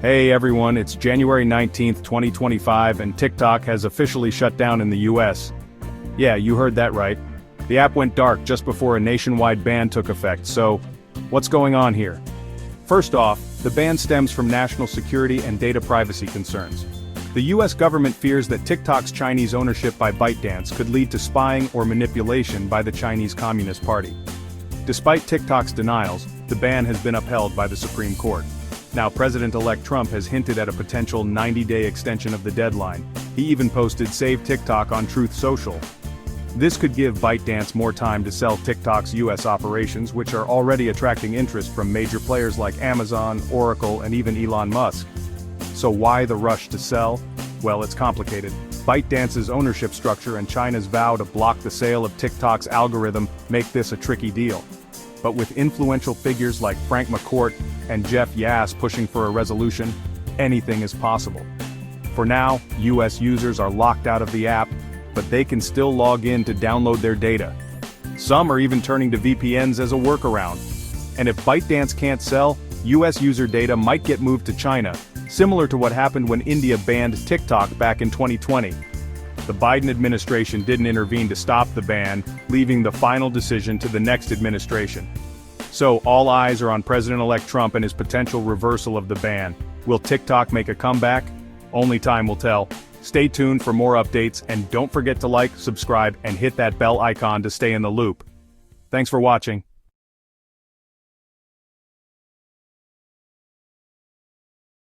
Hey everyone, it's January 19th, 2025 and TikTok has officially shut down in the US. Yeah, you heard that right. The app went dark just before a nationwide ban took effect, so what's going on here? First off, the ban stems from national security and data privacy concerns. The US government fears that TikTok's Chinese ownership by ByteDance could lead to spying or manipulation by the Chinese Communist Party. Despite TikTok's denials, the ban has been upheld by the Supreme Court. Now President-elect Trump has hinted at a potential 90-day extension of the deadline. He even posted Save TikTok on Truth Social. This could give ByteDance more time to sell TikTok's US operations, which are already attracting interest from major players like Amazon, Oracle, and even Elon Musk. So why the rush to sell? Well, it's complicated. ByteDance's ownership structure and China's vow to block the sale of TikTok's algorithm make this a tricky deal. But with influential figures like Frank McCourt and Jeff Yass pushing for a resolution, anything is possible. For now, US users are locked out of the app, but they can still log in to download their data. Some are even turning to VPNs as a workaround. And if ByteDance can't sell, US user data might get moved to China, similar to what happened when India banned TikTok back in 2020. The Biden administration didn't intervene to stop the ban, leaving the final decision to the next administration. So all eyes are on President-elect Trump and his potential reversal of the ban. Will TikTok make a comeback? Only time will tell. Stay tuned for more updates and don't forget to like, subscribe, and hit that bell icon to stay in the loop. Thanks for watching.